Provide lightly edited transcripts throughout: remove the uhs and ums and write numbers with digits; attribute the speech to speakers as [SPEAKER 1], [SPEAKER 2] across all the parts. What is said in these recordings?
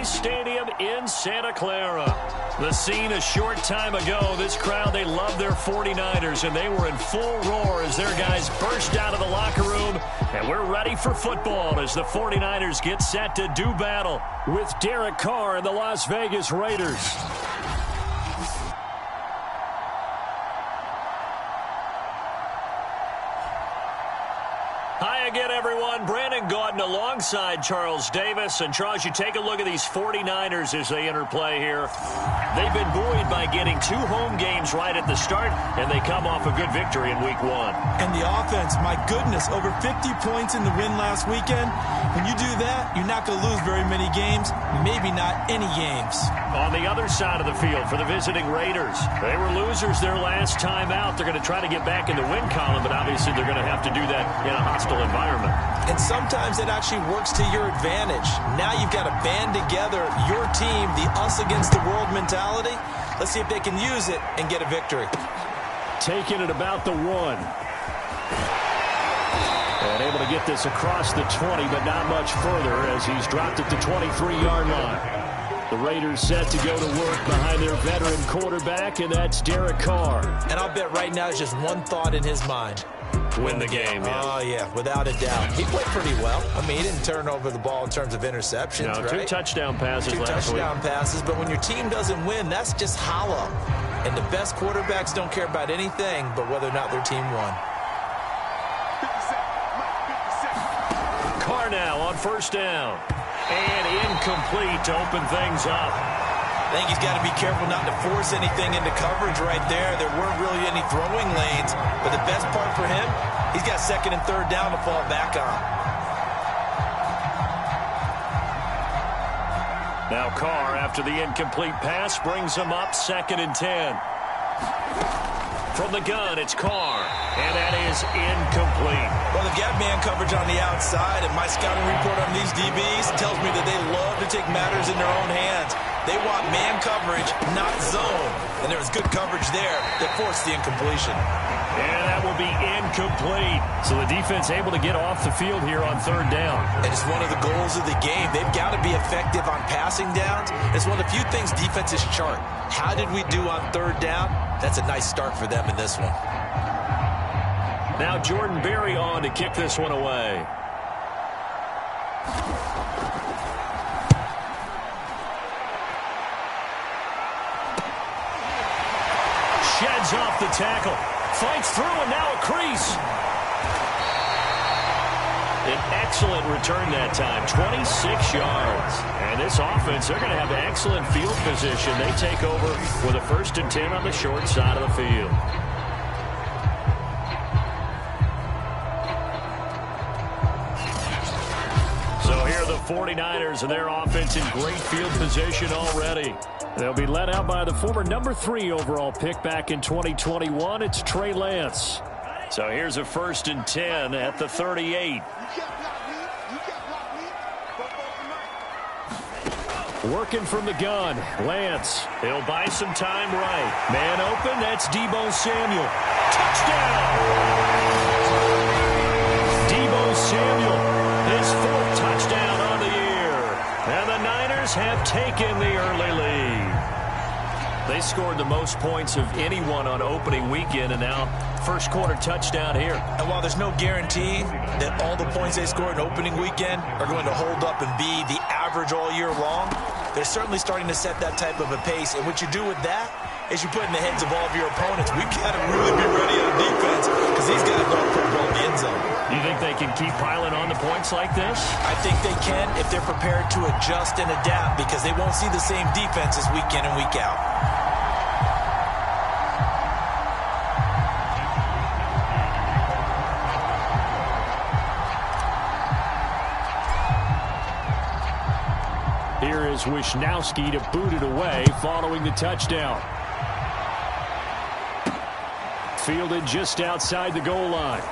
[SPEAKER 1] Stadium in Santa Clara. The scene a short time ago. This crowd, they love their 49ers, and they were in full roar as their guys burst out of the locker room. And we're ready for football as the 49ers get set to do battle with Derek Carr and the Las Vegas Raiders. Hi again, everyone. Brandon Gaudin alongside Charles Davis. And, Charles, you take a look at these 49ers as they enter play here. They've been buoyed by getting 2 home games right at the start, and they come off a good victory in Week 1.
[SPEAKER 2] And the offense, my goodness, over 50 points in the win last weekend. When you do that, you're not going to lose very many games, maybe not any games.
[SPEAKER 1] On the other side of the field for the visiting Raiders, they were losers their last time out. They're going to try to get back in the win column, but obviously they're going to have to do that in a hostile environment.
[SPEAKER 2] And sometimes it actually works to your advantage. Now you've got to band together your team, the us against the world mentality. Let's see if they can use it and get a victory.
[SPEAKER 1] Taking it about the 1. And able to get this across the 20, but not much further as he's dropped at the 23-yard line. The Raiders set to go to work behind their veteran quarterback, and that's Derek Carr.
[SPEAKER 2] And I'll bet right now there's just one thought in his mind.
[SPEAKER 1] Win the game, yeah.
[SPEAKER 2] Oh, yeah, without a doubt. He played pretty well. I mean, he didn't turn over the ball in terms of interceptions,
[SPEAKER 1] no,
[SPEAKER 2] right?
[SPEAKER 1] 2 touchdown passes last week.
[SPEAKER 2] 2 touchdown passes, but when your team doesn't win, that's just hollow. And the best quarterbacks don't care about anything but whether or not their team won.
[SPEAKER 1] Carr now on first down. And incomplete to open things up.
[SPEAKER 2] I think he's got to be careful not to force anything into coverage right there. There weren't really any throwing lanes. But the best part for him, he's got 2nd and 3rd down to fall back on.
[SPEAKER 1] Now Carr, after the incomplete pass, brings him up 2nd and 10. From the gun, it's Carr. And that is incomplete.
[SPEAKER 2] Well, they've got man coverage on the outside, and my scouting report on these DBs tells me that they love to take matters in their own hands. They want man coverage, not zone. And there was good coverage there that forced the incompletion.
[SPEAKER 1] And that will be incomplete. So the defense able to get off the field here on 3rd down.
[SPEAKER 2] And it's one of the goals of the game. They've got to be effective on passing downs. It's one of the few things defenses chart. How did we do on 3rd down? That's a nice start for them in this one.
[SPEAKER 1] Now Jordan Berry on to kick this one away. Sheds off the tackle. Fights through, and now a crease. An excellent return that time, 26 yards. And this offense, they're going to have excellent field position. They take over with a 1st and 10 on the short side of the field. So here are the 49ers and their offense in great field position already. They'll be led out by the former number 3 overall pick back in 2021. It's Trey Lance. So here's a 1st and 10 at the 38. Working from the gun, Lance. He'll buy some time right. Man open, that's Deebo Samuel. Touchdown! Deebo Samuel, his 4th touchdown on the year. And the Niners have taken the early lead. They scored the most points of anyone on opening weekend, and now 1st quarter touchdown here.
[SPEAKER 2] And while there's no guarantee that all the points they scored in opening weekend are going to hold up and be the average all year long, they're certainly starting to set that type of a pace. And what you do with that is you put in the heads of all of your opponents, we've got to really be ready on defense because these guys don't put the ball in the end zone.
[SPEAKER 1] You think they can keep piling on the points like this?
[SPEAKER 2] I think they can if they're prepared to adjust and adapt because they won't see the same defenses week in and week out.
[SPEAKER 1] Here is Wisnowski to boot it away following the touchdown. Fielded just outside the goal line.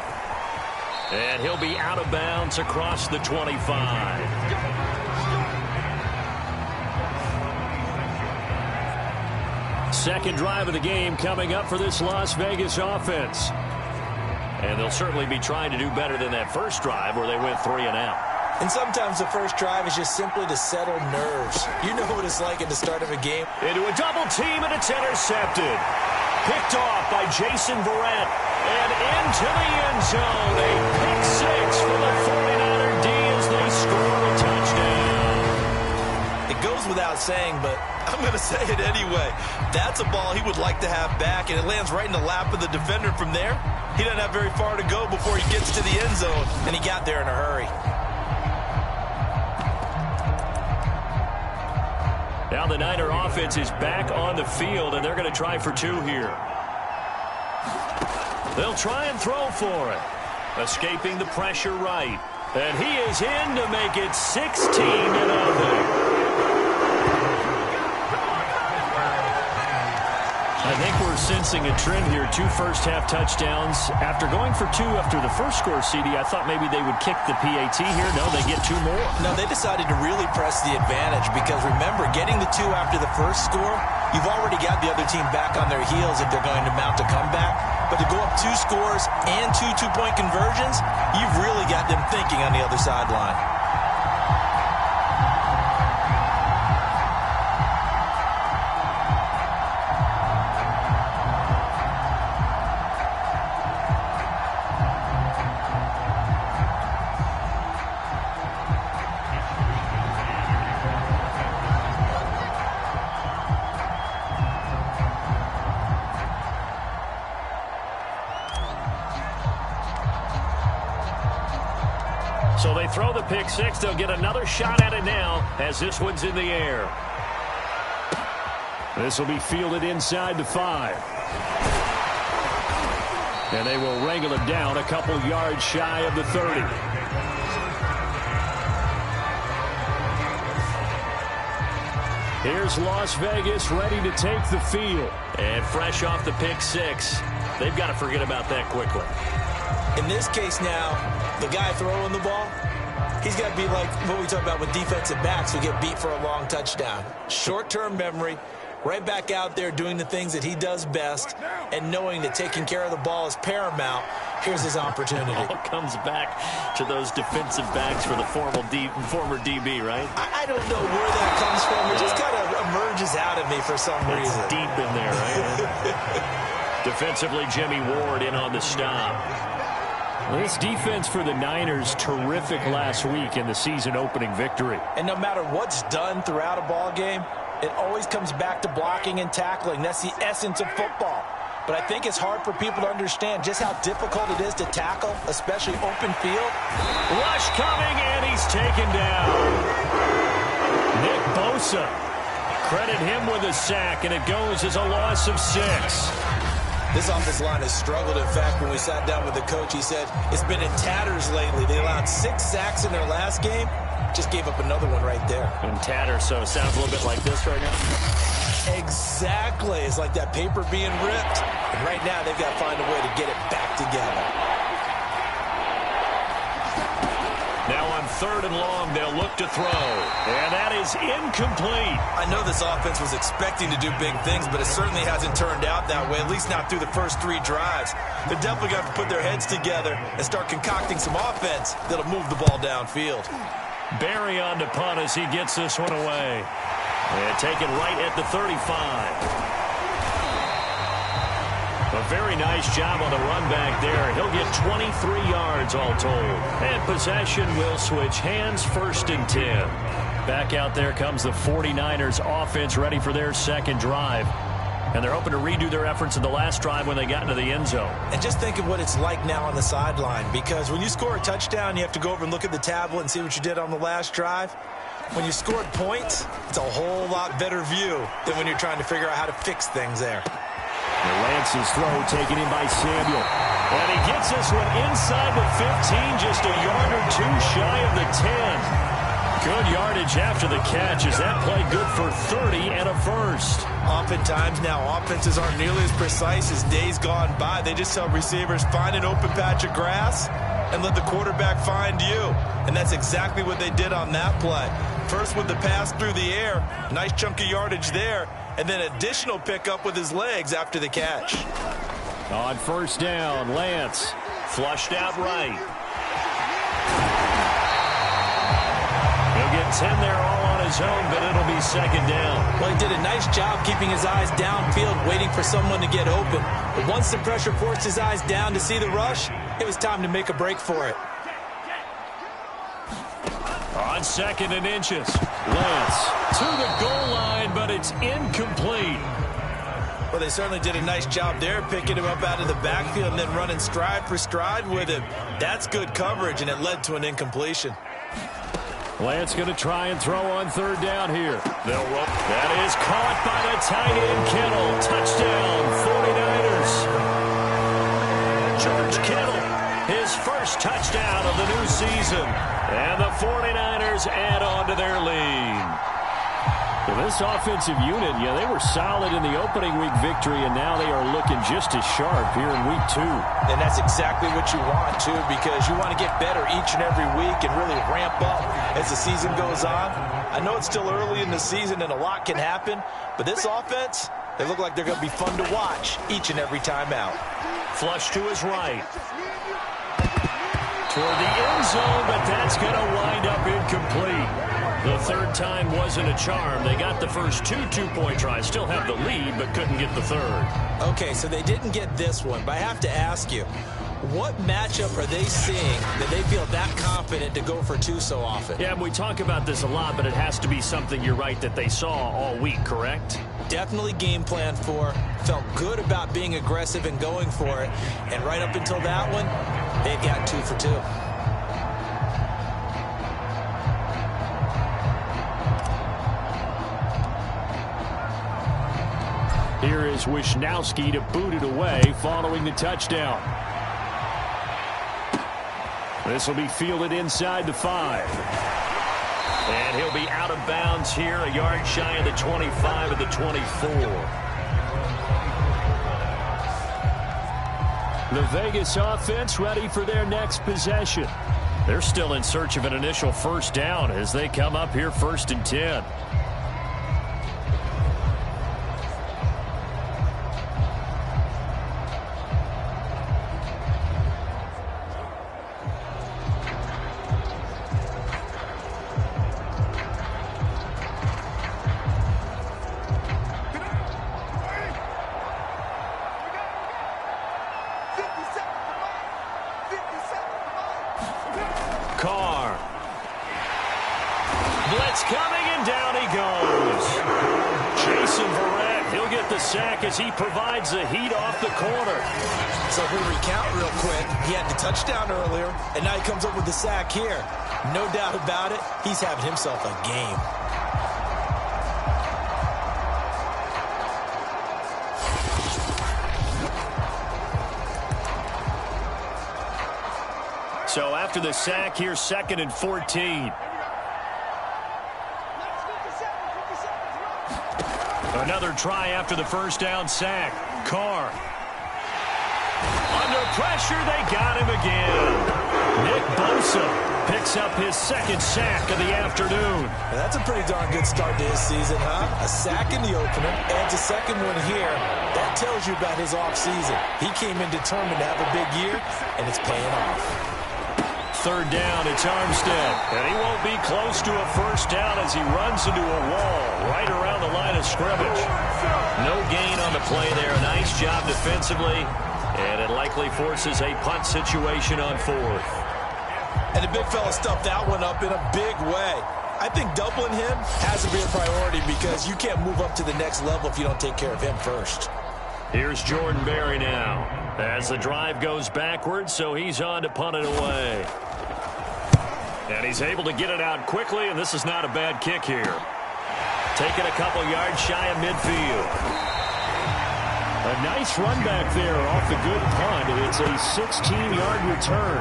[SPEAKER 1] And he'll be out of bounds across the 25. Second drive of the game coming up for this Las Vegas offense. And they'll certainly be trying to do better than that first drive where they went 3 and out.
[SPEAKER 2] And sometimes the first drive is just simply to settle nerves. You know what it's like at the start of a game.
[SPEAKER 1] Into a double team, and it's intercepted. Picked off by Jason Verrett. And into the end zone. A pick six for the 49er D as they score a touchdown.
[SPEAKER 2] It goes without saying, but I'm going to say it anyway. That's a ball he would like to have back, and it lands right in the lap of the defender from there. He doesn't have very far to go before he gets to the end zone, and he got there in a hurry.
[SPEAKER 1] Now the Niner offense is back on the field, and they're going to try for two here. They'll try and throw for it. Escaping the pressure right. And he is in to make it 16-0. I think we're sensing a trend here. 2 first-half touchdowns. After going for 2 after the first score, CD, I thought maybe they would kick the PAT here. No, they get 2 more.
[SPEAKER 2] No, they decided to really press the advantage because, remember, getting the 2 after the first score, you've already got the other team back on their heels if they're going to mount a comeback. But to go up 2 scores and 2 two-point conversions, you've really got them thinking on the other sideline.
[SPEAKER 1] So they throw the pick six. They'll get another shot at it now as this one's in the air. This will be fielded inside the 5. And they will wrangle it down a couple yards shy of the 30. Here's Las Vegas ready to take the field. And fresh off the pick six, they've got to forget about that quickly.
[SPEAKER 2] In this case now, the guy throwing the ball, he's got to be like what we talk about with defensive backs who get beat for a long touchdown. Short-term memory, right back out there doing the things that he does best, and knowing that taking care of the ball is paramount. Here's his opportunity.
[SPEAKER 1] It all comes back to those defensive backs for the former DB, right?
[SPEAKER 2] I don't know where that comes from. It just kind of emerges out of me for some reason.
[SPEAKER 1] It's deep in there, right? Defensively, Jimmy Ward in on the stop. This defense for the Niners, terrific last week in the season-opening victory.
[SPEAKER 2] And no matter what's done throughout a ball game, it always comes back to blocking and tackling. That's the essence of football. But I think it's hard for people to understand just how difficult it is to tackle, especially open field.
[SPEAKER 1] Rush coming, and he's taken down. Nick Bosa. Credit him with a sack, and it goes as a loss of 6.
[SPEAKER 2] This offensive line has struggled. In fact, when we sat down with the coach, he said it's been in tatters lately. They allowed 6 sacks in their last game. Just gave up another one right there.
[SPEAKER 1] In tatters, so it sounds a little bit like this right now.
[SPEAKER 2] Exactly. It's like that paper being ripped. And right now, they've got to find a way to get it back together.
[SPEAKER 1] Now on 3rd and long, they'll look to throw. And that is incomplete.
[SPEAKER 2] I know this offense was expecting to do big things, but it certainly hasn't turned out that way, at least not through the first 3 drives. They're definitely going to have to put their heads together and start concocting some offense that'll move the ball downfield.
[SPEAKER 1] Barry on to punt as he gets this one away. And taken right at the 35. A very nice job on the run back there. He'll get 23 yards all told. And possession will switch hands, 1st and 10. Back out there comes the 49ers offense ready for their second drive. And they're hoping to redo their efforts in the last drive when they got into the end zone.
[SPEAKER 2] And just think of what it's like now on the sideline, because when you score a touchdown, you have to go over and look at the tablet and see what you did on the last drive. When you scored points, it's a whole lot better view than when you're trying to figure out how to fix things there.
[SPEAKER 1] Lance's throw taken in by Samuel. And he gets this one inside the 15, just a yard or 2 shy of the 10. Good yardage after the catch. Is that play good for 30 and a first?
[SPEAKER 2] Oftentimes now, offenses aren't nearly as precise as days gone by. They just tell receivers, find an open patch of grass and let the quarterback find you. And that's exactly what they did on that play. First with the pass through the air, nice chunk of yardage there, and then additional pickup with his legs after the catch.
[SPEAKER 1] On 1st down, Lance flushed out right. 10 there all on his own, but it'll be second down.
[SPEAKER 2] Well, he did a nice job keeping his eyes downfield, waiting for someone to get open. But once the pressure forced his eyes down to see the rush, it was time to make a break for it.
[SPEAKER 1] On 2nd and inches, Lance to the goal line, but it's incomplete.
[SPEAKER 2] Well, they certainly did a nice job there, picking him up out of the backfield and then running stride for stride with him. That's good coverage, and it led to an incompletion.
[SPEAKER 1] Lance going to try and throw on 3rd down here. They'll roll. That is caught by the tight end, Kittle. Touchdown, 49ers. George Kittle, his first touchdown of the new season. And the 49ers add on to their lead. Well, this offensive unit, they were solid in the opening week victory, and now they are looking just as sharp here in week 2.
[SPEAKER 2] And that's exactly what you want, too, because you want to get better each and every week and really ramp up as the season goes on. I know it's still early in the season and a lot can happen, but this offense, they look like they're going to be fun to watch each and every time out.
[SPEAKER 1] Flush to his right. Toward the end zone, but that's going to wind up incomplete. The 3rd time wasn't a charm. They got the first 2 two-point tries, still have the lead, but couldn't get the 3rd.
[SPEAKER 2] Okay, so they didn't get this one, but I have to ask you, what matchup are they seeing that they feel that confident to go for 2 so often?
[SPEAKER 1] Yeah, we talk about this a lot, but it has to be something, you're right, that they saw all week, correct?
[SPEAKER 2] Definitely game plan for, felt good about being aggressive and going for it, and right up until that one, they've got 2 for 2.
[SPEAKER 1] Here is Wisnowski to boot it away following the touchdown. This will be fielded inside the 5. And he'll be out of bounds here, a yard shy of the 25 of the 24. The Vegas offense ready for their next possession. They're still in search of an initial first down as they come up here 1st and 10. Carr. Blitz coming, and down he goes. Jason Verrett, he'll get the sack as he provides the heat off the corner.
[SPEAKER 2] So if we recount real quick, he had the touchdown earlier, and now he comes up with the sack here. No doubt about it, he's having himself a game.
[SPEAKER 1] So after the sack, here's 2nd and 14. Another try after the first down sack. Carr. Under pressure, they got him again. Nick Bosa picks up his 2nd sack of the afternoon.
[SPEAKER 2] Now that's a pretty darn good start to his season, huh? A sack in the opener, and a 2nd one here. That tells you about his offseason. He came in determined to have a big year, and it's paying off.
[SPEAKER 1] 3rd down, it's Armstead. And he won't be close to a first down as he runs into a wall right around the line of scrimmage. No gain on the play there. Nice job defensively. And it likely forces a punt situation on 4th.
[SPEAKER 2] And the big fella stuffed that one up in a big way. I think doubling him has to be a priority because you can't move up to the next level if you don't take care of him first.
[SPEAKER 1] Here's Jordan Berry now as the drive goes backwards, so he's on to punt it away. And he's able to get it out quickly, and this is not a bad kick here. Taking a couple yards shy of midfield. A nice run back there off the good punt. It's a 16-yard return.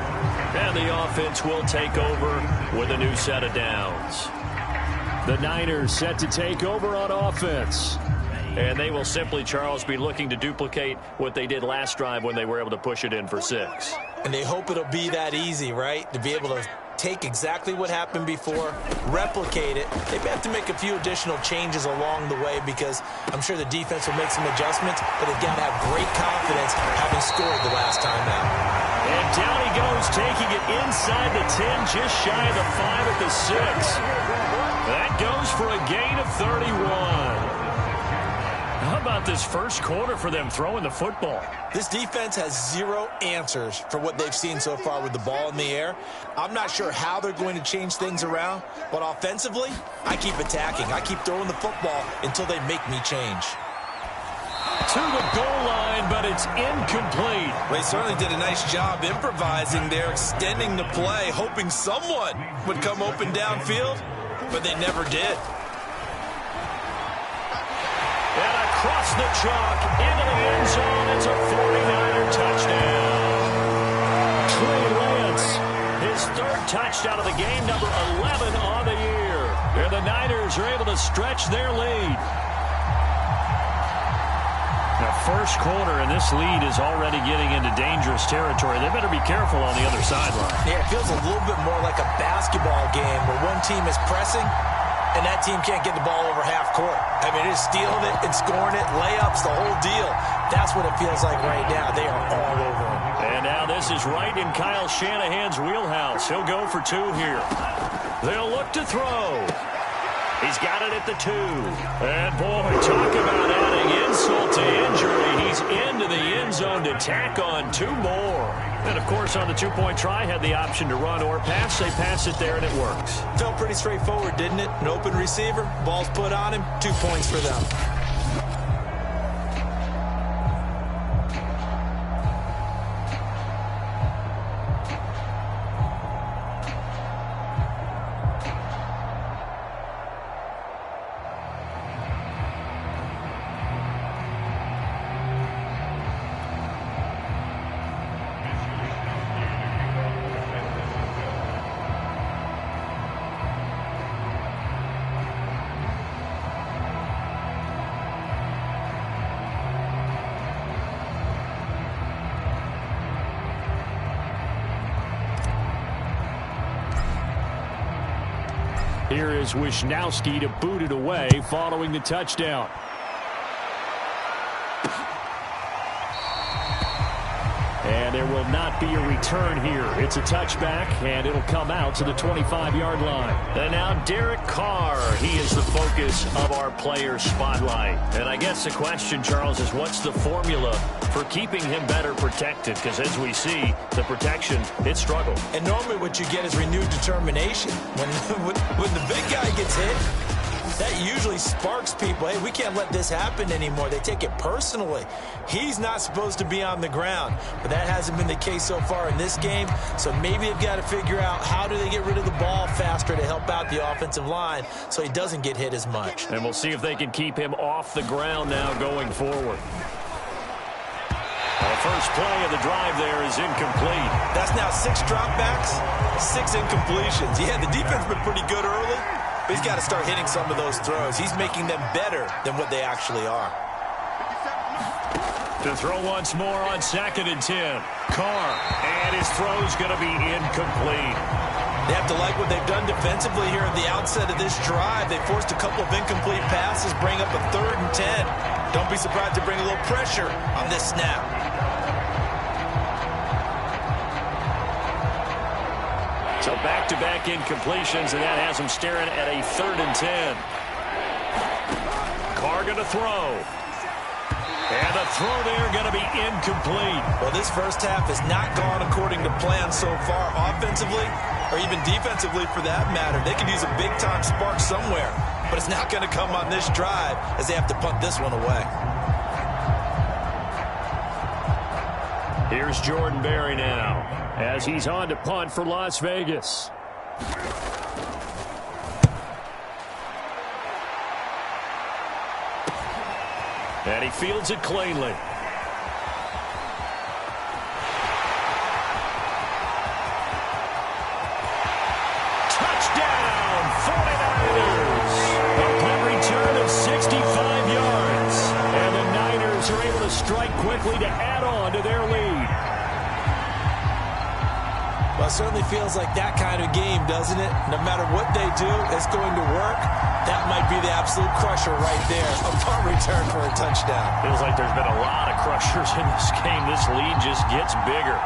[SPEAKER 1] And the offense will take over with a new set of downs. The Niners set to take over on offense. And they will simply, Charles, be looking to duplicate what they did last drive when they were able to push it in for 6.
[SPEAKER 2] And they hope it'll be that easy, right? To be able to take exactly what happened before, replicate it. They may have to make a few additional changes along the way because I'm sure the defense will make some adjustments, but they've got to have great confidence having scored the last time out.
[SPEAKER 1] And down he goes, taking it inside the 10, just shy of the 5 at the 6. goes for a gain of 31. How about this first quarter for them throwing the football?
[SPEAKER 2] This defense has zero answers for what they've seen so far with the ball in the air. I'm not sure how they're going to change things around, but offensively, I keep attacking. I keep throwing the football until they make me change.
[SPEAKER 1] To the goal line, but it's incomplete.
[SPEAKER 2] They certainly did a nice job improvising there, extending the play, hoping someone would come open downfield, but they never did.
[SPEAKER 1] And across the chalk, into the end zone, it's a 49er touchdown. Trey Lance, his third touchdown of the game, number 11 on the year. And the Niners are able to stretch their lead. Now, first quarter, and this lead is already getting into dangerous territory. They better be careful on the other sideline.
[SPEAKER 2] Yeah, it feels a little bit more like a basketball game where one team is pressing and that team can't get the ball over half court. I mean, it's stealing it and scoring it, layups, the whole deal. That's what it feels like right now. They are all over them.
[SPEAKER 1] And now this is right in Kyle Shanahan's wheelhouse. He'll go for two here. They'll look to throw. He's got it at the 2. And, boy, talk about adding insult to injury. He's into the end zone to tack on 2 more. And, of course, on the two-point try, had the option to run or pass. They pass it there, and it works.
[SPEAKER 2] Felt pretty straightforward, didn't it? An open receiver, ball's put on him, 2 points for them.
[SPEAKER 1] Here is Wisnowski to boot it away following the touchdown. And there will not be a return here. It's a touchback, and it'll come out to the 25-yard line. And now Derek Carr, he is the focus of our player spotlight. And I guess the question, Charles, is what's the formula for keeping him better protected? Because as we see, the protection, it struggled.
[SPEAKER 2] And normally what you get is renewed determination. When the big guy gets hit, that usually sparks people. Hey, we can't let this happen anymore. They take it personally. He's not supposed to be on the ground, but that hasn't been the case so far in this game. So maybe they've got to figure out how do they get rid of the ball faster to help out the offensive line so he doesn't get hit as much.
[SPEAKER 1] And we'll see if they can keep him off the ground now going forward. The first play of the drive there is incomplete.
[SPEAKER 2] That's now 6 dropbacks, 6 incompletions. Yeah, the defense has been pretty good early, but he's got to start hitting some of those throws. He's making them better than what they actually are.
[SPEAKER 1] To throw once more on 2nd and 10. Carr, and his throw's going to be incomplete.
[SPEAKER 2] They have to like what they've done defensively here at the outset of this drive. They forced a couple of incomplete passes, bring up a 3rd and 10. Don't be surprised to bring a little pressure on this snap.
[SPEAKER 1] So back-to-back incompletions, and that has him staring at a 3rd and 10. Carr going to throw. And the throw there going to be incomplete.
[SPEAKER 2] Well, this first half has not gone according to plan so far offensively, or even defensively for that matter. They could use a big-time spark somewhere, but it's not going to come on this drive as they have to punt this one away.
[SPEAKER 1] Here's Jordan Berry now as he's on to punt for Las Vegas. And he fields it cleanly. Touchdown, 49ers. A punt return of 65 yards. And the Niners are able to strike quickly to add on to their lead.
[SPEAKER 2] Well, it certainly feels like that kind of game, doesn't it? No matter what they do, it's going to work. That might be the absolute crusher right there. A punt return for a touchdown.
[SPEAKER 1] Feels like there's been a lot of crushers in this game. This lead just gets bigger.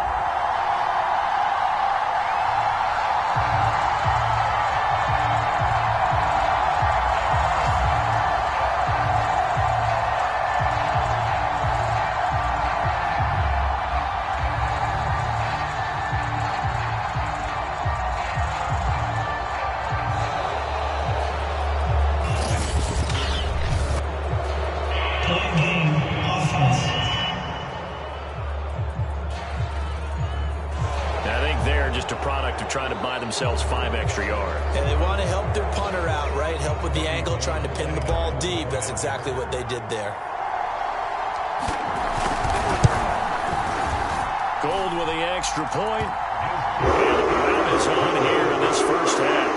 [SPEAKER 1] themselves 5 extra yards.
[SPEAKER 2] And they want to help their punter out, right? Help with the angle, trying to pin the ball deep. That's exactly what they did there.
[SPEAKER 1] Gold with the extra point. And the crowd is on here in this first half.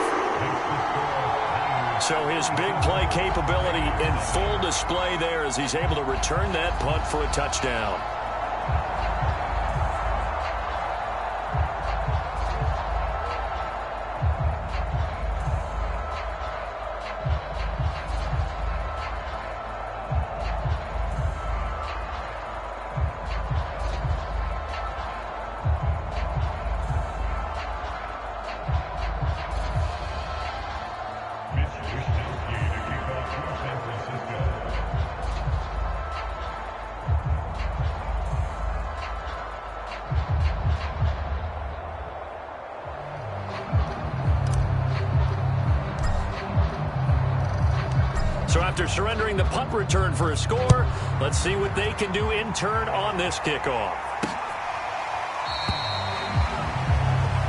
[SPEAKER 1] So his big play capability in full display there as he's able to return that punt for a touchdown. So after surrendering the punt return for a score, let's see what they can do in turn on this kickoff.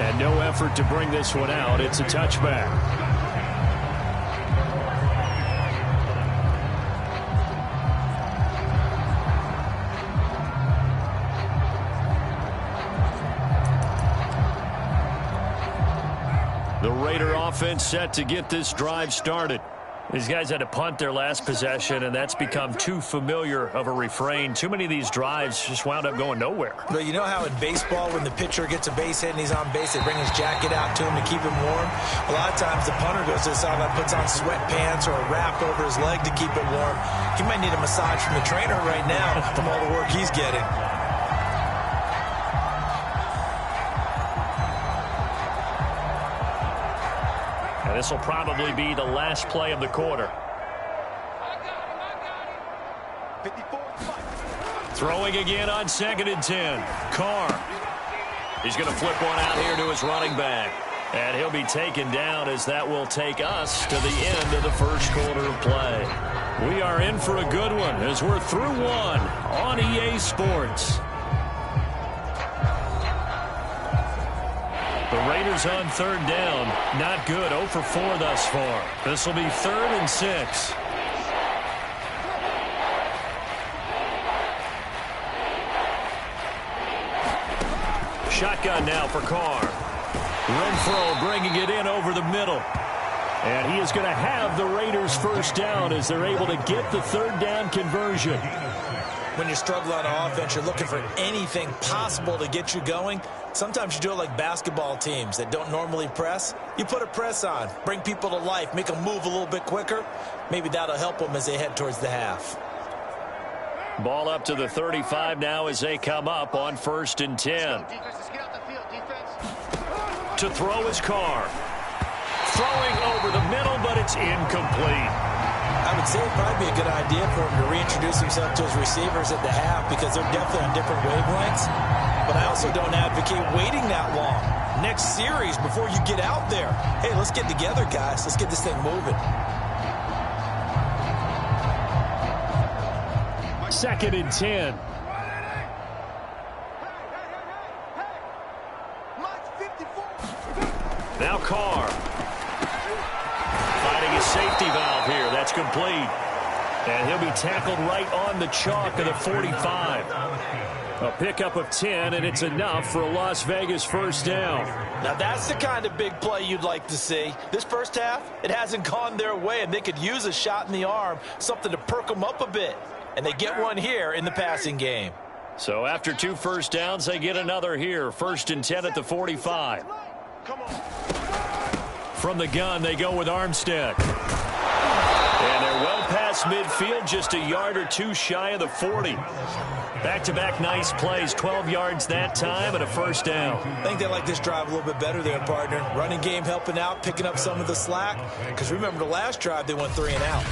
[SPEAKER 1] And no effort to bring this one out. It's a touchback. The Raider offense set to get this drive started. These guys had to punt their last possession, and that's become too familiar of a refrain. Too many of these drives just wound up going nowhere.
[SPEAKER 2] But you know how in baseball, when the pitcher gets a base hit and he's on base, they bring his jacket out to him to keep him warm? A lot of times the punter goes to the sideline, puts on sweatpants or a wrap over his leg to keep it warm. He might need a massage from the trainer right now from all the work he's getting.
[SPEAKER 1] This will probably be the last play of the quarter. Throwing again on 2nd and 10. Carr. He's going to flip one out here to his running back. And he'll be taken down as that will take us to the end of the first quarter of play. We are in for a good one as we're through one on EA Sports. The Raiders on 3rd down. Not good. 0 for 4 thus far. This will be 3rd and 6. Shotgun now for Carr. Renfro bringing it in over the middle. And he is going to have the Raiders first down as they're able to get the 3rd down conversion.
[SPEAKER 2] When you're struggling on offense, you're looking for anything possible to get you going. Sometimes you do it like basketball teams that don't normally press. You put a press on, bring people to life, make them move a little bit quicker. Maybe that'll help them as they head towards the half.
[SPEAKER 1] Ball up to the 35 now as they come up on 1st and 10. To throw his Carr. Throwing over the middle, but it's incomplete.
[SPEAKER 2] I would say it'd probably be a good idea for him to reintroduce himself to his receivers at the half because they're definitely on different wavelengths. But I also don't advocate waiting that long. Next series before you get out there. Hey, let's get together, guys. Let's get this thing moving.
[SPEAKER 1] 2nd and 10. Now Carr. Finding his safety valve here. That's complete. And he'll be tackled right on the chalk of the 45. A pickup of 10, and it's enough for a Las Vegas first down.
[SPEAKER 2] Now that's the kind of big play you'd like to see. This first half, it hasn't gone their way, and they could use a shot in the arm, something to perk them up a bit. And they get one here in the passing game.
[SPEAKER 1] So after 2 first downs, they get another here. 1st and 10 at the 45. From the gun, they go with Armstead. And they're well past midfield, just a yard or 2 shy of the 40. Back-to-back nice plays, 12 yards that time and a first down.
[SPEAKER 2] I think they like this drive a little bit better there, partner. Running game helping out, picking up some of the slack. Because remember the last drive, they went 3 and out.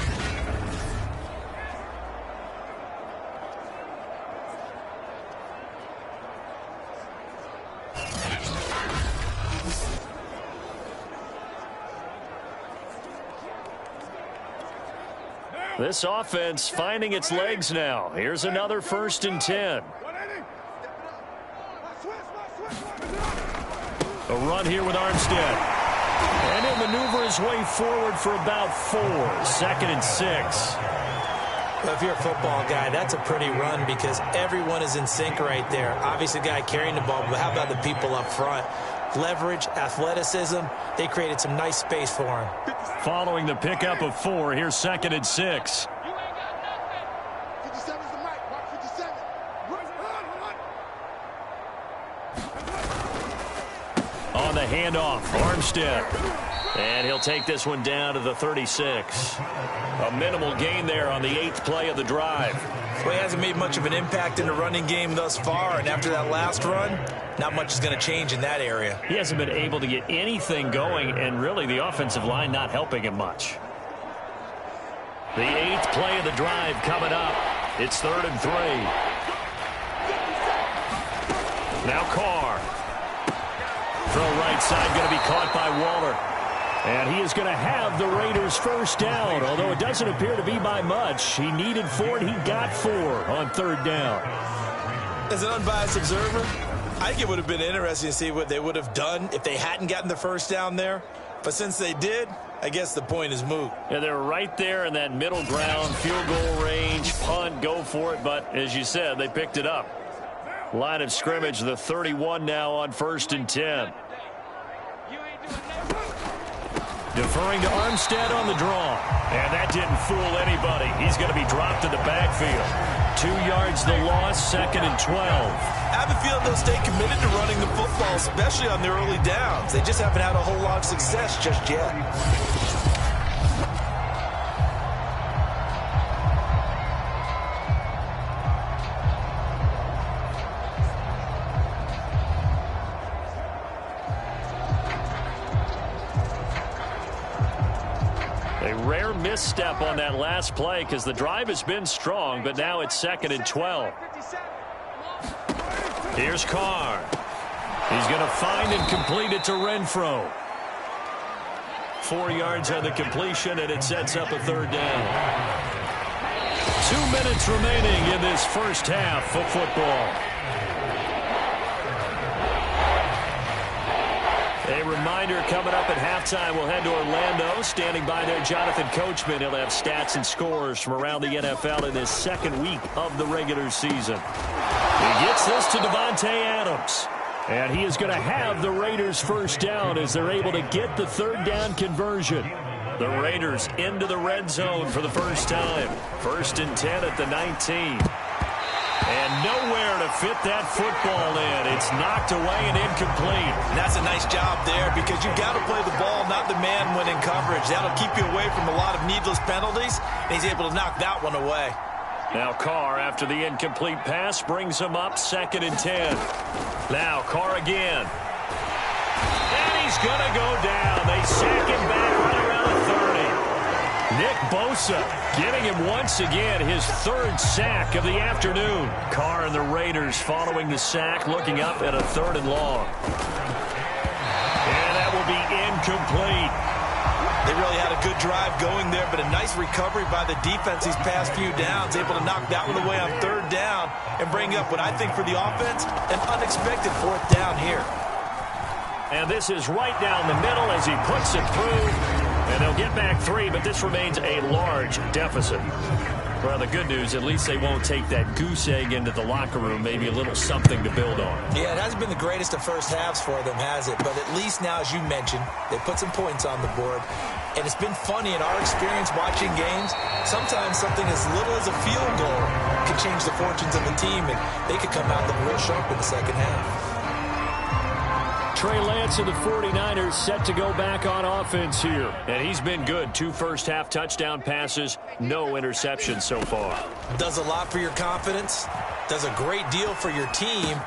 [SPEAKER 1] This offense finding its legs now. Here's another 1st and 10. A run here with Armstead. And he'll maneuver his way forward for about 4. 2nd and 6.
[SPEAKER 2] Well, if you're a football guy, that's a pretty run because everyone is in sync right there. Obviously, the guy carrying the ball, but how about the people up front? Leverage, athleticism, they created some nice space for him.
[SPEAKER 1] Following the pickup of 4, here's 2nd and 6. On the handoff, Armstead. And he'll take this one down to the 36. A minimal gain there on the 8th play of the drive.
[SPEAKER 2] Well, he hasn't made much of an impact in the running game thus far, and after that last run, not much is going to change in that area.
[SPEAKER 1] He hasn't been able to get anything going, and really the offensive line not helping him much. The 8th play of the drive coming up. It's 3rd and 3. Now Carr. Throw right side, going to be caught by Waller. And he is going to have the Raiders first down, although it doesn't appear to be by much. He needed 4, and he got 4 on 3rd down.
[SPEAKER 2] As an unbiased observer, I think it would have been interesting to see what they would have done if they hadn't gotten the first down there. But since they did, I guess the point is moot.
[SPEAKER 1] Yeah, they're right there in that middle ground, field goal range, punt, go for it. But as you said, they picked it up. Line of scrimmage, the 31 now on 1st and 10. Deferring to Armstead on the draw. And that didn't fool anybody. He's going to be dropped in the backfield. 2 yards the loss, 2nd and 12.
[SPEAKER 2] I have a feeling they'll stay committed to running the football, especially on their early downs. They just haven't had a whole lot of success just yet.
[SPEAKER 1] A rare misstep on that last play because the drive has been strong, but now it's 2nd and 12. Here's Carr. He's going to find and complete it to Renfro. 4 yards on the completion, and it sets up a 3rd down. 2 minutes remaining in this first half of football. A reminder coming up at halftime, we'll head to Orlando. Standing by there, Jonathan Coachman. He'll have stats and scores from around the NFL in his 2nd week of the regular season. He gets this to Davante Adams. And he is going to have the Raiders first down as they're able to get the 3rd down conversion. The Raiders into the red zone for the first time. 1st and 10 at the 19. And nowhere to fit that football in. It's knocked away and incomplete.
[SPEAKER 2] And that's a nice job there because you've got to play the ball, not the man when in coverage. That'll keep you away from a lot of needless penalties, and he's able to knock that one away.
[SPEAKER 1] Now Carr, after the incomplete pass, brings him up 2nd and 10. Now Carr again. And he's going to go down. They sack him back right around the 30. Nick Bosa getting him once again his 3rd sack of the afternoon. Carr and the Raiders following the sack, looking up at a 3rd and long. And that will be incomplete.
[SPEAKER 2] They really had a good drive going there, but a nice recovery by the defense these past few downs, able to knock that one away on 3rd down and bring up what I think for the offense, an unexpected 4th down here.
[SPEAKER 1] And this is right down the middle as he puts it through. And they'll get back 3, but this remains a large deficit. Well, the good news, at least they won't take that goose egg into the locker room, maybe a little something to build on.
[SPEAKER 2] Yeah, it hasn't been the greatest of first halves for them, has it? But at least now, as you mentioned, they put some points on the board. And it's been funny in our experience watching games. Sometimes something as little as a field goal can change the fortunes of the team, and they could come out looking real sharp in the second half.
[SPEAKER 1] Trey Lance of the 49ers set to go back on offense here. And he's been good. 2 first-half touchdown passes, no interceptions so far.
[SPEAKER 2] Does a lot for your confidence, does a great deal for your team,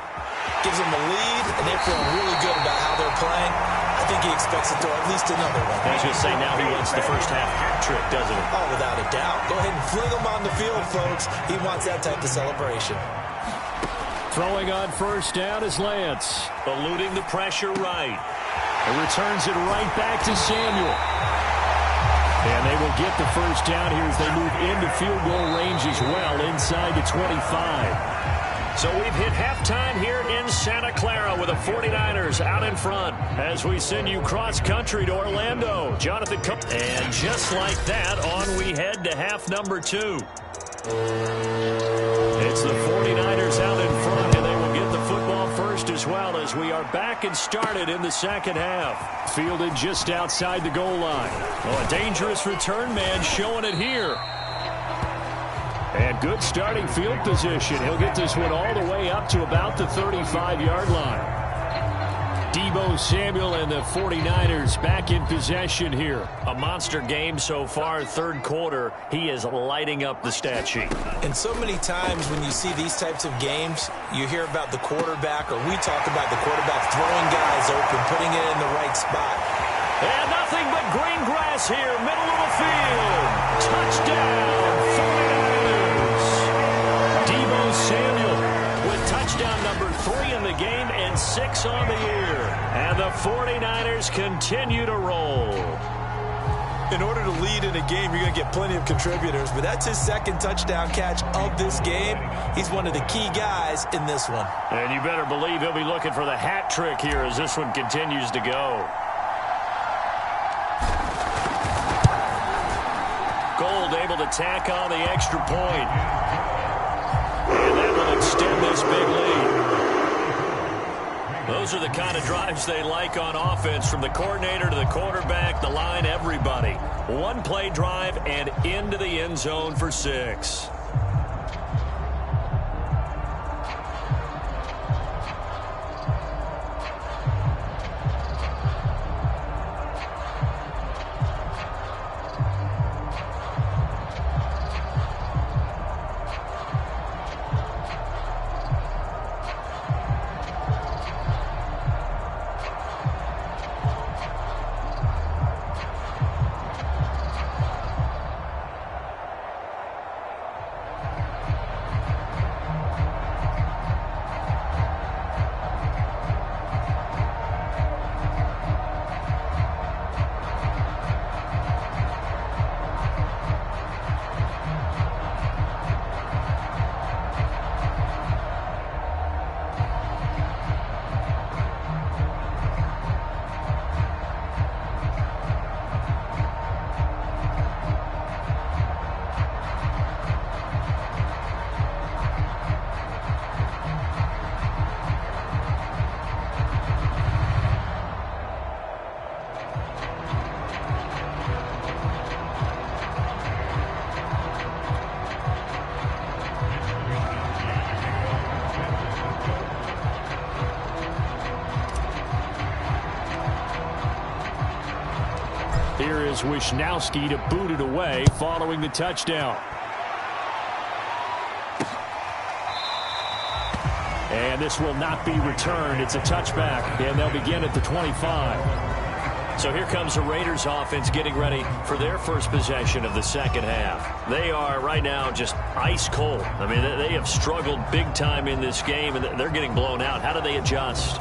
[SPEAKER 2] gives them a lead, and they feel really good about how they're playing. I think he expects to throw at least another one.
[SPEAKER 1] I was going to say, now he wants the first-half hat trick, doesn't he?
[SPEAKER 2] Oh, without a doubt. Go ahead and fling him on the field, folks. He wants that type of celebration.
[SPEAKER 1] Throwing on first down is Lance, eluding the pressure right. And returns it right back to Samuel. And they will get the first down here as they move into field goal range as well, inside the 25. So we've hit halftime here in Santa Clara with the 49ers out in front as we send you cross-country to Orlando. Jonathan Cook. And just like that, on we head to half number 2. It's the 49ers out in front, and they will get the football first as well as we are back and started in the second half. Fielded just outside the goal line. Oh, a dangerous return man showing it here. And good starting field position. He'll get this one all the way up to about the 35-yard line. Deebo Samuel and the 49ers back in possession here. A monster game so far, third quarter. He is lighting up the stat sheet.
[SPEAKER 2] And so many times when you see these types of games, you hear about the quarterback, or we talk about the quarterback throwing guys open, putting it in the right spot.
[SPEAKER 1] And nothing but green grass here, middle of the field. Touchdown, 49ers. Deebo Samuel with touchdown number 3 in the game and 6 on the year. And the 49ers continue to roll.
[SPEAKER 2] In order to lead in a game, you're going to get plenty of contributors, but that's his second touchdown catch of this game. He's one of the key guys in this one.
[SPEAKER 1] And you better believe he'll be looking for the hat trick here as this one continues to go. Gold able to tack on the extra point. And that will extend this big lead. Those are the kind of drives they like on offense, from the coordinator to the quarterback, the line, everybody. One play drive and into the end zone for 6. Here is Wisnowski to boot it away following the touchdown. And this will not be returned. It's a touchback, and they'll begin at the 25. So here comes the Raiders offense getting ready for their first possession of the second half. They are right now just ice cold. I mean, they have struggled big time in this game, and they're getting blown out. How do they adjust?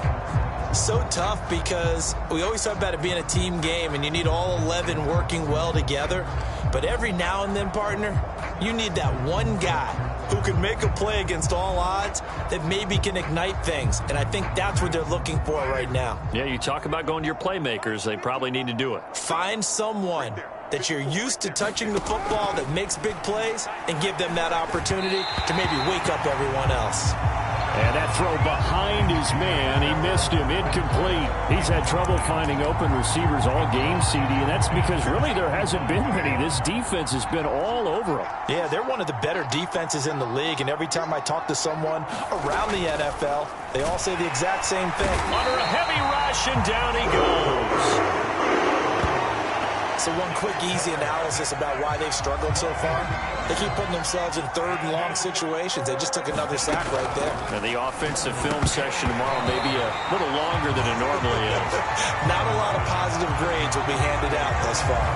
[SPEAKER 2] So tough, because we always talk about it being a team game and you need all 11 working well together. But every now and then, partner, you need that one guy who can make a play against all odds that maybe can ignite things. And I think that's what they're looking for right now.
[SPEAKER 1] Yeah, you talk about going to your playmakers. They probably need to do it.
[SPEAKER 2] Find someone that you're used to touching the football that makes big plays and give them that opportunity to maybe wake up everyone else.
[SPEAKER 1] And that throw behind his man, he missed him, incomplete. He's had trouble finding open receivers all game, CD, and that's because really there hasn't been many. This defense has been all over him.
[SPEAKER 2] Yeah, they're one of the better defenses in the league, and every time I talk to someone around the NFL, they all say the exact same thing.
[SPEAKER 1] Under a heavy rush, and down he goes.
[SPEAKER 2] So one quick, easy analysis about why they've struggled so far. They keep putting themselves in third and long situations. They just took another sack right there.
[SPEAKER 1] And the offensive film session tomorrow may be a little longer than it normally is.
[SPEAKER 2] Not a lot of positive grades will be handed out thus far.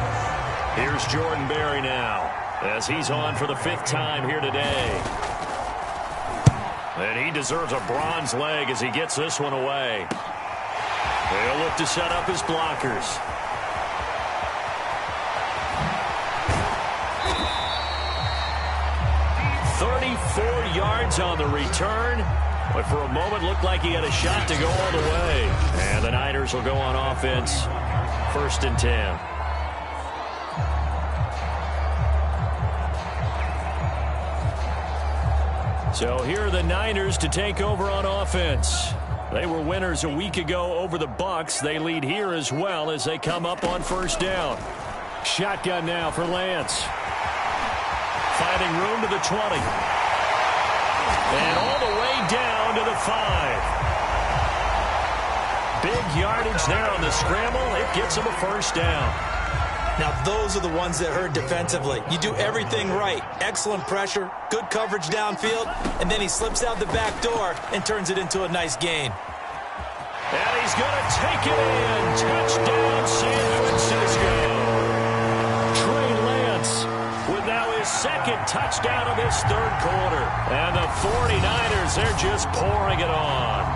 [SPEAKER 1] Here's Jordan Berry now, as he's on for the 5th time here today. And he deserves a bronze leg as he gets this one away. They'll look to set up his blockers. 34 yards on the return. But for a moment, looked like he had a shot to go all the way. And the Niners will go on offense. 1st and 10. So here are the Niners to take over on offense. They were winners a week ago over the Bucs. They lead here as well as they come up on 1st down. Shotgun now for Lance. Finding room to the 20. And all the way down to the 5. Big yardage there on the scramble. It gets him a 1st down.
[SPEAKER 2] Now, those are the ones that hurt defensively. You do everything right. Excellent pressure, good coverage downfield, and then he slips out the back door and turns it into a nice gain.
[SPEAKER 1] And he's going to take it in. Touchdown, San Francisco. Trey Lance with now his 2nd touchdown of this 3rd quarter. And the 49ers, they're just pouring it on.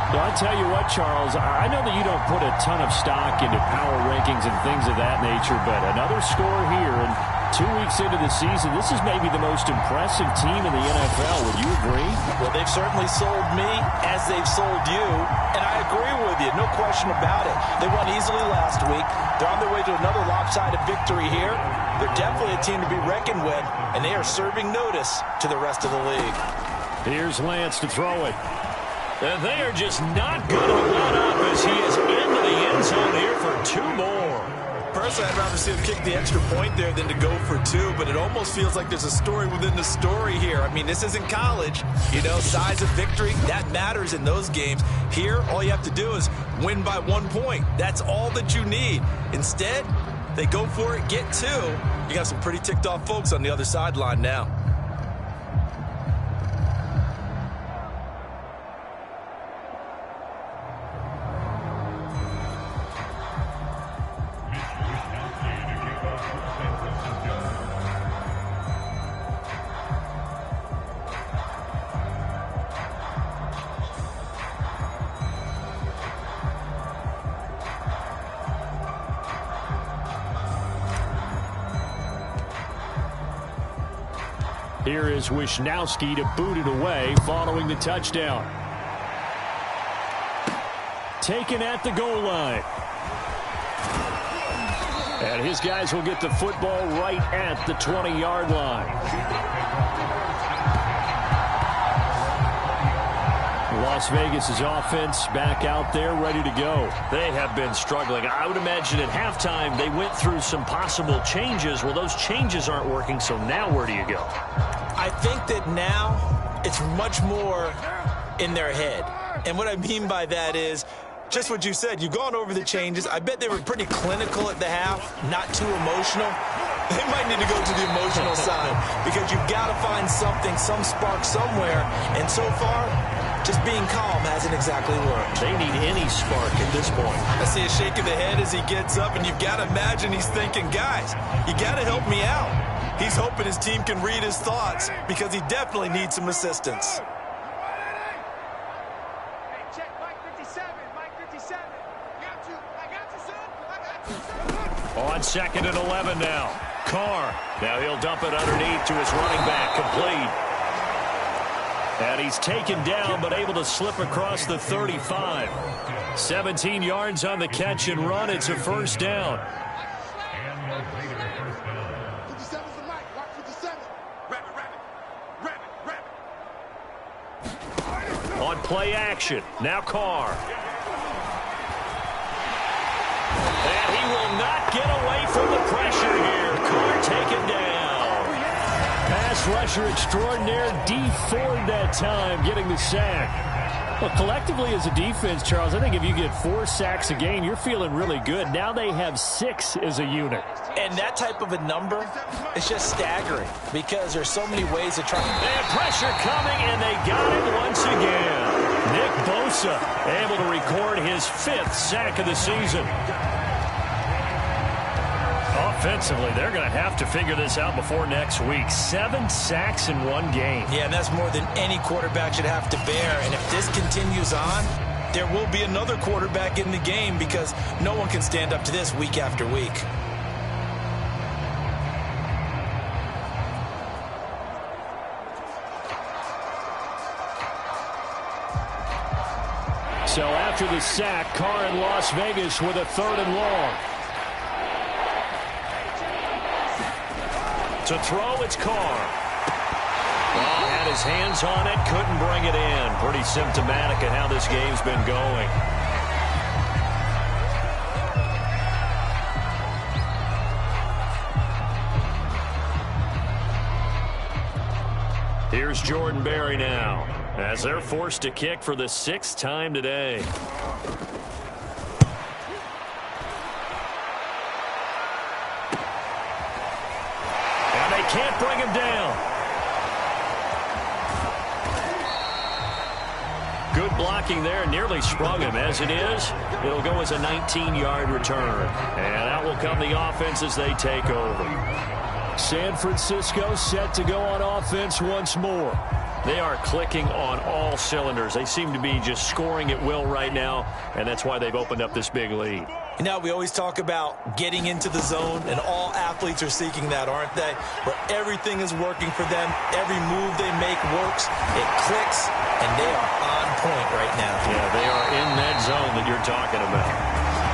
[SPEAKER 3] Well, I'll tell you what, Charles, I know that you don't put a ton of stock into power rankings and things of that nature, but another score here, and 2 weeks into the season, this is maybe the most impressive team in the NFL. Would you agree?
[SPEAKER 2] Well, they've certainly sold me as they've sold you, and I agree with you, no question about it. They won easily last week. They're on their way to another lopsided victory here. They're definitely a team to be reckoned with, and they are serving notice to the rest of the league.
[SPEAKER 1] Here's Lance to throw it. And they are just not going to let up as he is into the end zone here for 2 more.
[SPEAKER 4] Personally, I'd rather see him kick the extra point there than to go for 2, but it almost feels like there's a story within the story here. I mean, this isn't college. You know, size of victory, that matters in those games. Here, all you have to do is win by 1 point. That's all that you need. Instead, they go for it, get 2. You got some pretty ticked off folks on the other sideline now.
[SPEAKER 1] Here is Wisnowski to boot it away following the touchdown. Taken at the goal line. And his guys will get the football right at the 20-yard line. Las Vegas' offense back out there ready to go. They have been struggling. I would imagine at halftime they went through some possible changes. Well, those changes aren't working, so now where do you go?
[SPEAKER 2] I think that now it's much more in their head. And what I mean by that is just what you said. You've gone over the changes. I bet they were pretty clinical at the half, not too emotional. They might need to go to the emotional side because you've got to find something, some spark somewhere. And so far, just being calm hasn't exactly worked.
[SPEAKER 1] They need any spark at this point.
[SPEAKER 4] I see a shake of the head as he gets up, and you've got to imagine he's thinking, guys, you got to help me out. He's hoping his team can read his thoughts because he definitely needs some assistance.
[SPEAKER 1] On 2nd and 11 now. Carr. Now he'll dump it underneath to his running back. Complete. And he's taken down but able to slip across the 35. 17 yards on the catch and run. It's a 1st down. On play action. Now Carr. And he will not get away from the pressure here. Carr taken down. Pass rusher extraordinaire, D Ford that time, getting the sack. Well, collectively as a defense, Charles, I think if you get 4 sacks a game, you're feeling really good. Now they have 6 as a unit.
[SPEAKER 2] And that type of a number is just staggering because there's so many ways to try.
[SPEAKER 1] They have pressure coming, and they got it once again. Nick Bosa able to record his 5th sack of the season. Offensively, they're going to have to figure this out before next week. 7 sacks in 1 game.
[SPEAKER 2] Yeah, and that's more than any quarterback should have to bear. And if this continues on, there will be another quarterback in the game because no one can stand up to this week after week.
[SPEAKER 3] So after the sack, Carr in Las Vegas with a 3rd and long.
[SPEAKER 1] To throw, it's Carr. Had his hands on it, couldn't bring it in. Pretty symptomatic of how this game's been going. Here's Jordan Berry now, as they're forced to kick for the 6th time today. And they can't bring him down. Good blocking there, nearly sprung him. As it is, it'll go as a 19-yard return. And out will come the offense as they take over.
[SPEAKER 3] San Francisco set to go on offense once more.
[SPEAKER 1] They are clicking on all cylinders. They seem to be just scoring at will right now, and that's why they've opened up this big lead.
[SPEAKER 2] You know, we always talk about getting into the zone, and all athletes are seeking that, aren't they? Where everything is working for them. Every move they make works. It clicks, and they are on point right now.
[SPEAKER 1] Yeah, they are in that zone that you're talking about.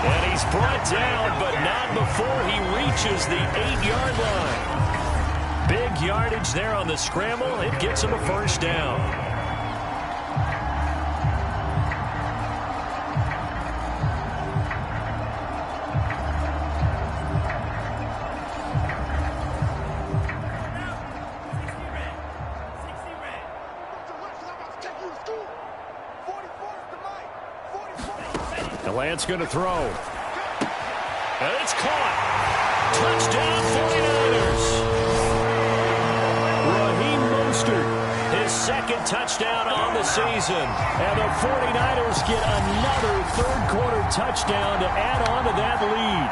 [SPEAKER 1] And he's brought down, but not before he reaches the 8-yard line. Big yardage there on the scramble. It gets him a 1st down.
[SPEAKER 3] And Lance going to throw.
[SPEAKER 1] And it's caught. Touchdown 49ers. Raheem Mostert, his 2nd touchdown on the season.
[SPEAKER 3] And the 49ers get another 3rd-quarter touchdown to add on to that lead.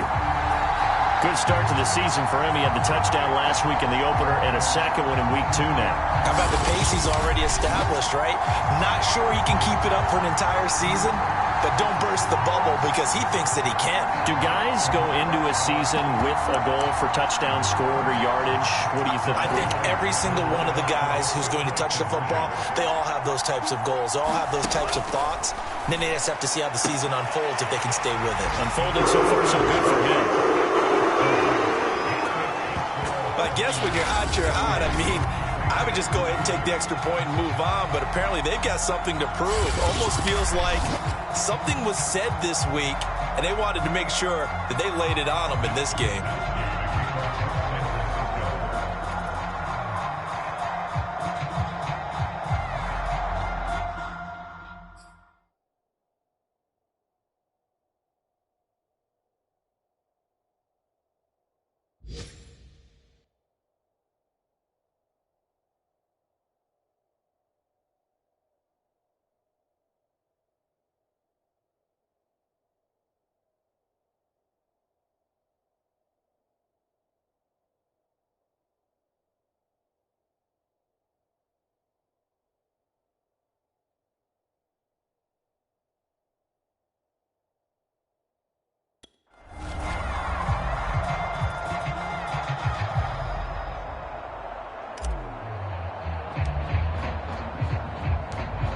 [SPEAKER 1] Good start to the season for him. He had the touchdown last week in the opener and a 2nd one in week 2 now.
[SPEAKER 2] How about the pace he's already established, right? Not sure he can keep it up for an entire season, but don't burst the bubble because he thinks that he can.
[SPEAKER 1] Do guys go into a season with a goal for touchdown scored or yardage? What do you think?
[SPEAKER 2] I think every single one of the guys who's going to touch the football, they all have those types of goals. They all have those types of thoughts. And then they just have to see how the season unfolds if they can stay with it.
[SPEAKER 1] Unfolding so far so good for him.
[SPEAKER 4] I guess when you're hot, you're hot. I mean, I would just go ahead and take the extra point and move on, but apparently they've got something to prove. Almost feels like something was said this week, and they wanted to make sure that they laid it on them in this game.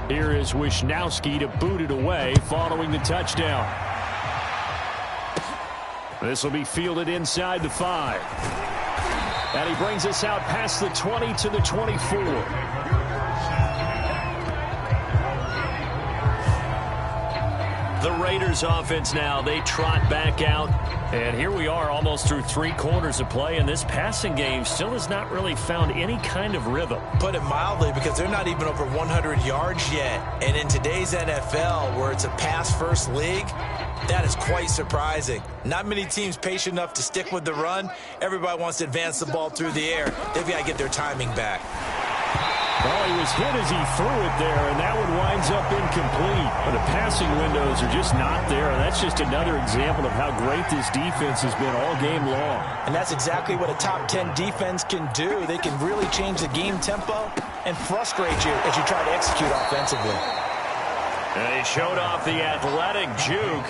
[SPEAKER 3] Here is Wisnowski to boot it away following the touchdown. This will be fielded inside the 5. And he brings us out past the 20 to the 24.
[SPEAKER 1] The Raiders offense now, they trot back out. And here we are almost through 3 quarters of play, and this passing game still has not really found any kind of rhythm.
[SPEAKER 2] Put it mildly, because they're not even over 100 yards yet. And in today's NFL, where it's a pass-first league, that is quite surprising. Not many teams patient enough to stick with the run. Everybody wants to advance the ball through the air. They've got to get their timing back.
[SPEAKER 3] Well, he was hit as he threw it there, and that one winds up incomplete. But the passing windows are just not there, and that's just another example of how great this defense has been all game long.
[SPEAKER 2] And that's exactly what a top 10 defense can do. They can really change the game tempo and frustrate you as you try to execute offensively.
[SPEAKER 1] And he showed off the athletic juke.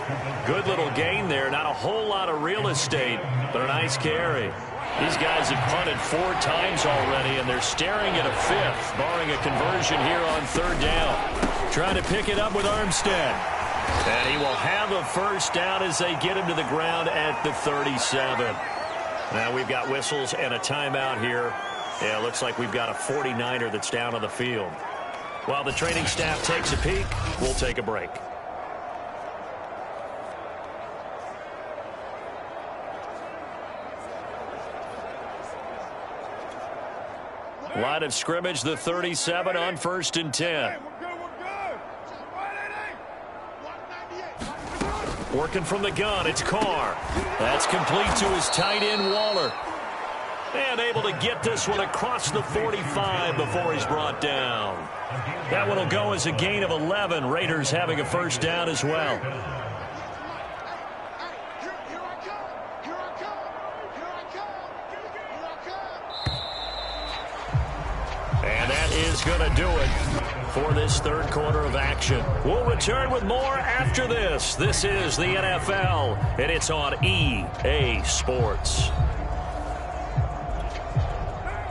[SPEAKER 1] Good little gain there. Not a whole lot of real estate, but a nice carry. These guys have punted 4 times already, and they're staring at a 5th, barring a conversion here on 3rd down. Trying to pick it up with Armstead. And he will have a first down as they get him to the ground at the 37. Now we've got whistles and a timeout here. Yeah, it looks like we've got a 49er that's down on the field. While the training staff takes a peek, we'll take a break. Line of scrimmage, the 37 on 1st and 10. Working from the gun, it's Carr. That's complete to his tight end, Waller. And able to get this one across the 45 before he's brought down. That one will go as a gain of 11. Raiders having a first down as well. And that is going to do it for this third quarter of action. We'll return with more after this. This is the NFL, and it's on EA Sports.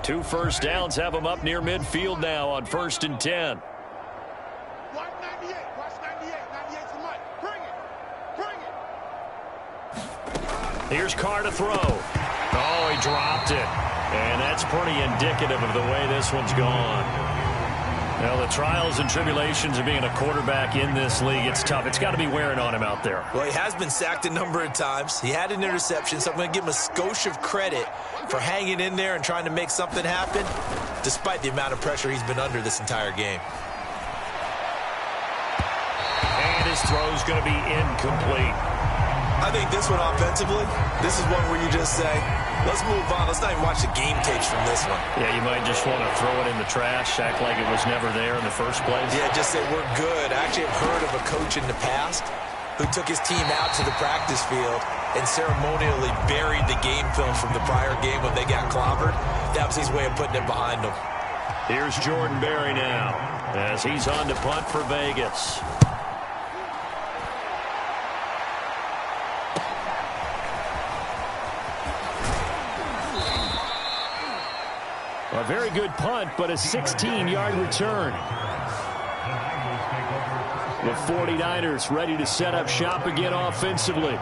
[SPEAKER 1] 2 first downs have them up near midfield now on 1st and 10.
[SPEAKER 5] Watch 98. Watch 98. 98's the mic. Bring it.
[SPEAKER 1] Here's Carr to throw. Oh, he dropped it. And that's pretty indicative of the way this one's gone. Now, the trials and tribulations of being a quarterback in this league, it's tough. It's got to be wearing on him out there.
[SPEAKER 2] Well, he has been sacked a number of times. He had an interception, so I'm going to give him a skosh of credit for hanging in there and trying to make something happen, despite the amount of pressure he's been under this entire game.
[SPEAKER 1] And his throw's going to be incomplete.
[SPEAKER 2] I think this one offensively, this is one where you just say, let's move on. Let's not even watch the game tapes from this one.
[SPEAKER 1] Yeah, you might just want to throw it in the trash, act like it was never there in the first place.
[SPEAKER 2] Yeah, just say we're good. I actually have heard of a coach in the past who took his team out to the practice field and ceremonially buried the game film from the prior game when they got clobbered. That was his way of putting it behind them.
[SPEAKER 1] Here's Jordan Berry now as he's on to punt for Vegas. A very good punt, but a 16-yard return. The 49ers ready to set up shop again offensively.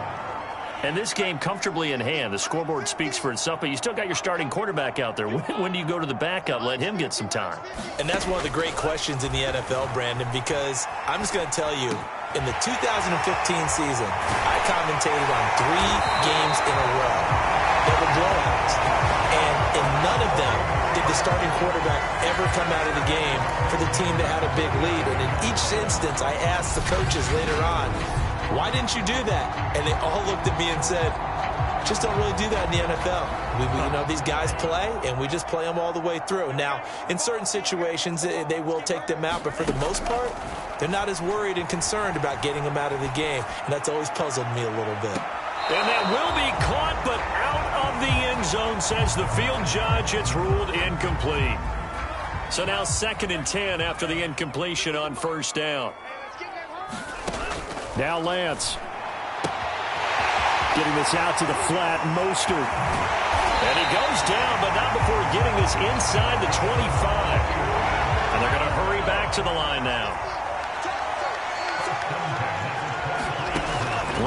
[SPEAKER 1] And this game comfortably in hand. The scoreboard speaks for itself, but you still got your starting quarterback out there. When do you go to the backup? Let him get some time.
[SPEAKER 2] And that's one of the great questions in the NFL, Brandon, because I'm just going to tell you, in the 2015 season, I commentated on 3 games in a row. They were blowouts. And in none of them did the starting quarterback ever come out of the game for the team that had a big lead. And in each instance, I asked the coaches later on, why didn't you do that? And they all looked at me and said, just don't really do that in the NFL. You know, these guys play, and we just play them all the way through. Now, in certain situations, they will take them out, but for the most part, they're not as worried and concerned about getting them out of the game. And that's always puzzled me a little bit.
[SPEAKER 1] And that will be caught, but out of the end zone, says the field judge. It's ruled incomplete. So now 2nd and 10 after the incompletion on 1st down. Now Lance. Getting this out to the flat, Mostert. And he goes down, but not before getting this inside the 25. And they're going to hurry back to the line now.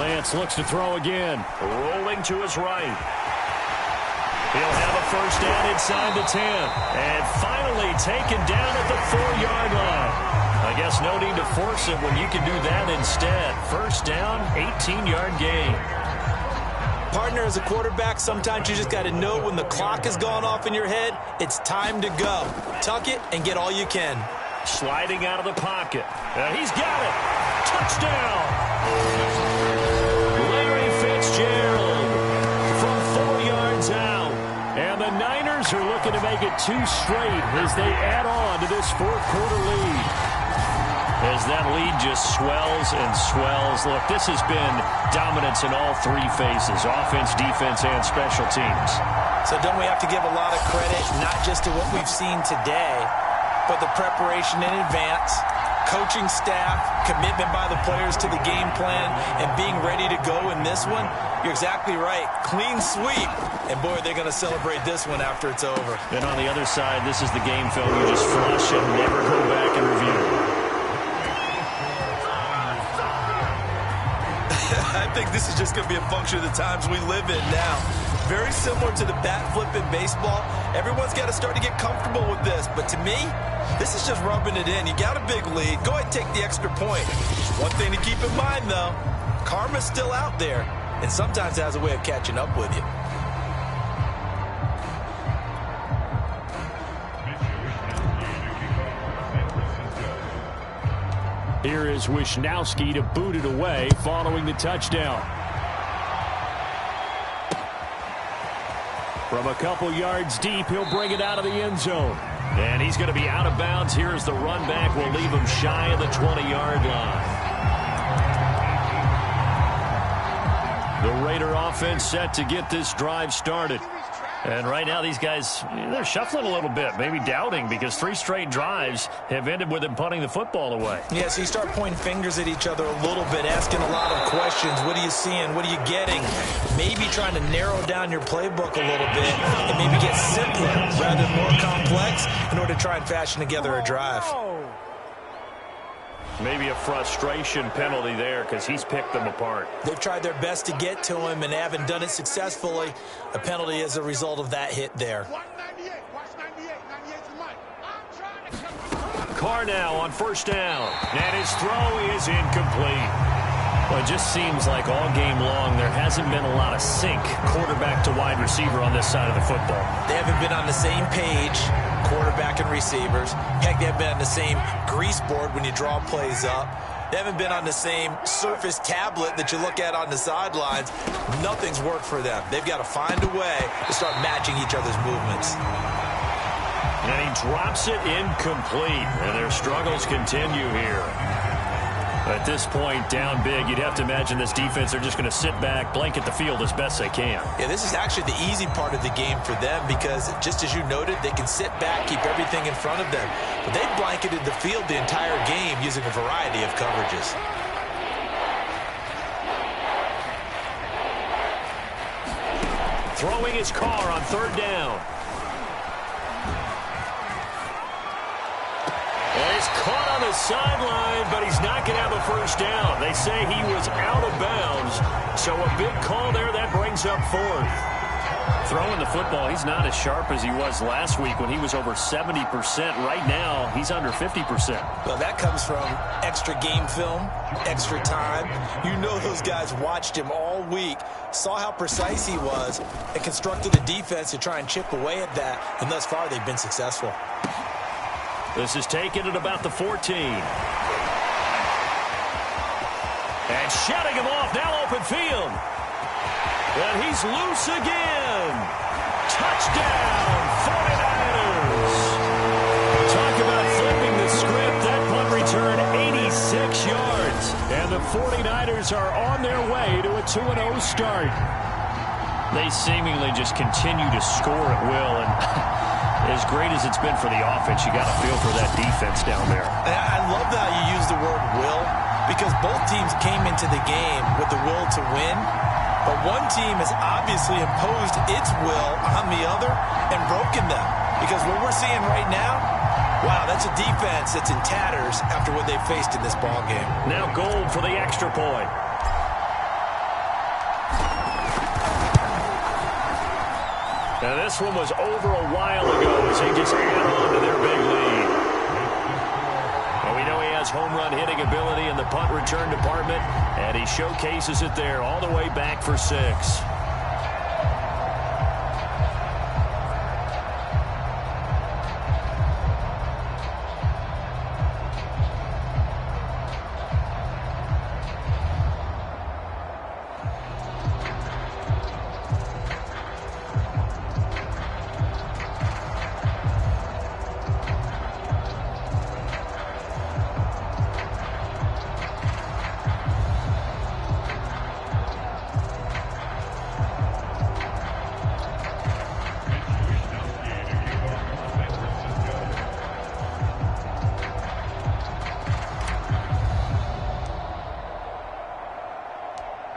[SPEAKER 1] Lance looks to throw again. Rolling to his right. He'll have a first down inside the 10. And finally taken down at the 4-yard line. I guess no need to force it when you can do that instead. First down, 18-yard gain.
[SPEAKER 2] Partner, as a quarterback, sometimes you just got to know when the clock has gone off in your head, it's time to go. Tuck it and get all you can.
[SPEAKER 1] Sliding out of the pocket. He's got it. Touchdown. Larry Fitzgerald from 4 yards out. And the Niners are looking to make it 2 straight as they add on to this 4th quarter lead. As that lead just swells and swells. Look, this has been dominance in all 3 phases, offense, defense, and special teams.
[SPEAKER 2] So don't we have to give a lot of credit, not just to what we've seen today, but the preparation in advance, coaching staff, commitment by the players to the game plan, and being ready to go in this one? You're exactly right. Clean sweep. And, boy, they're going to celebrate this one after it's over.
[SPEAKER 1] And on the other side, this is the game film you just flush and never go back and review.
[SPEAKER 4] I think this is just going to be a function of the times we live in now. Very similar to the bat flip in baseball. Everyone's got to start to get comfortable with this. But to me, this is just rubbing it in. You got a big lead. Go ahead and take the extra point. One thing to keep in mind, though, karma's still out there, and sometimes has a way of catching up with you.
[SPEAKER 3] Here is Wishnowsky to boot it away following the touchdown. From a couple yards deep, he'll bring it out of the end zone.
[SPEAKER 1] And he's going to be out of bounds. Here's the run back. We'll leave him shy of the 20-yard line. The Raider offense set to get this drive started. And right now these guys, they're shuffling a little bit, maybe doubting, because 3 straight drives have ended with them punting the football away.
[SPEAKER 2] Yeah, so you start pointing fingers at each other a little bit, asking a lot of questions. What are you seeing? What are you getting? Maybe trying to narrow down your playbook a little bit and maybe get simpler rather than more complex in order to try and fashion together a drive.
[SPEAKER 1] Maybe a frustration penalty there because he's picked them apart.
[SPEAKER 2] They've tried their best to get to him and haven't done it successfully. A penalty as a result of that hit there.
[SPEAKER 1] Carr now on first down. And his throw is incomplete. Well, it just seems like all game long there hasn't been a lot of sync quarterback to wide receiver on this side of the football.
[SPEAKER 2] They haven't been on the same page, quarterback and receivers. Heck, they haven't been on the same grease board when you draw plays up. They haven't been on the same surface tablet that you look at on the sidelines. Nothing's worked for them. They've got to find a way to start matching each other's movements.
[SPEAKER 1] And he drops it incomplete. And their struggles continue here. At this point, down big, you'd have to imagine this defense, they're just going to sit back, blanket the field as best they can.
[SPEAKER 2] Yeah, this is actually the easy part of the game for them because, just as you noted, they can sit back, keep everything in front of them. But they've blanketed the field the entire game using a variety of coverages.
[SPEAKER 1] Throwing his Carr on third down. And he's caught on the sideline, but he's not going to have a first down. They say he was out of bounds, so a big call there. That brings up fourth. Throwing the football, he's not as sharp as he was last week when he was over 70%. Right now, he's under 50%.
[SPEAKER 2] Well, that comes from extra game film, extra time. You know those guys watched him all week, saw how precise he was, and constructed a defense to try and chip away at that, and thus far they've been successful.
[SPEAKER 1] This is taken at about the 14. And shutting him off, now open field. And he's loose again. Touchdown, 49ers. Talk about flipping the script. That punt return, 86 yards. And the 49ers are on their way to a 2-0 start. They seemingly just continue to score at will. And as great as it's been for the offense, you got to feel for that defense down there.
[SPEAKER 2] I love how you use the word will, because both teams came into the game with the will to win, but one team has obviously imposed its will on the other and broken them. Because what we're seeing right now, wow, that's a defense that's in tatters after what they faced in this ball game.
[SPEAKER 1] Now Gold for the extra point. Now this one was over a while ago as they just add on to their big lead. Well, we know he has home run hitting ability in the punt return department, and he showcases it there all the way back for 6.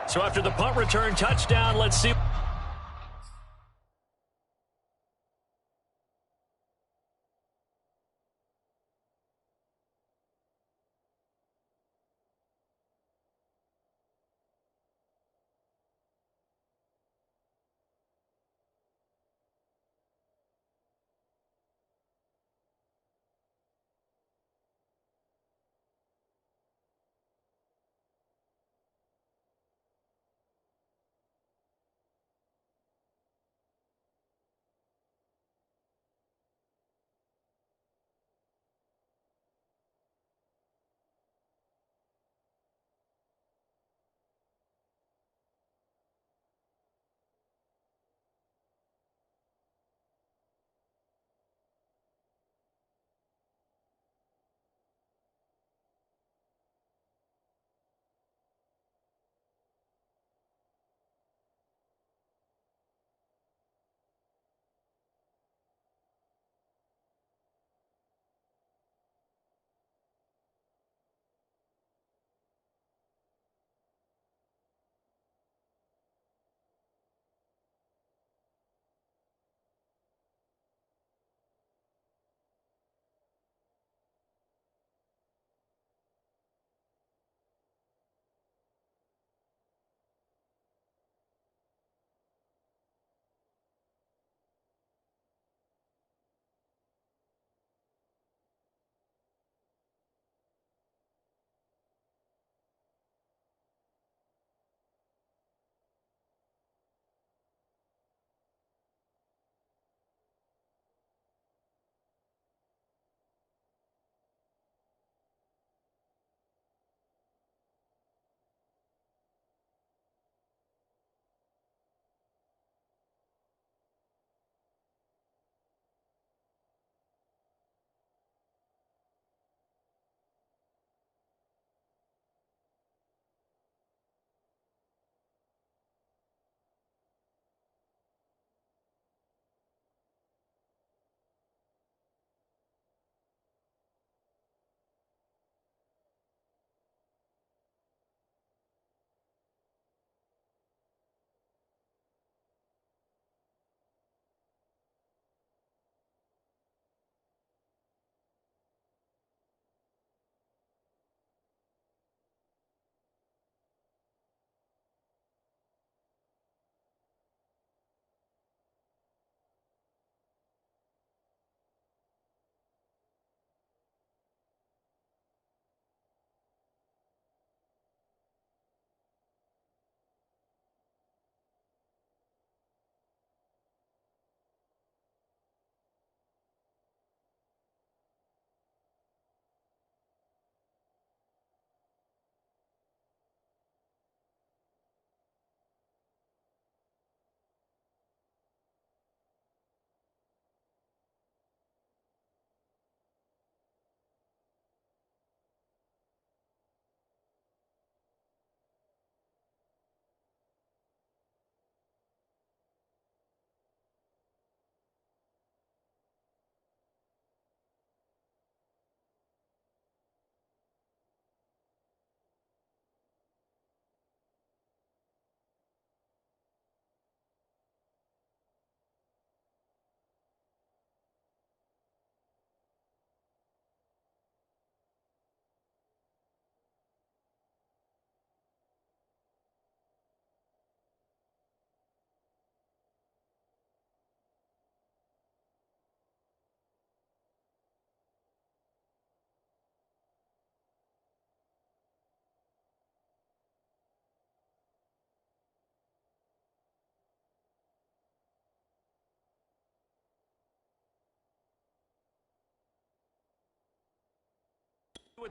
[SPEAKER 1] So after the punt return touchdown, let's see.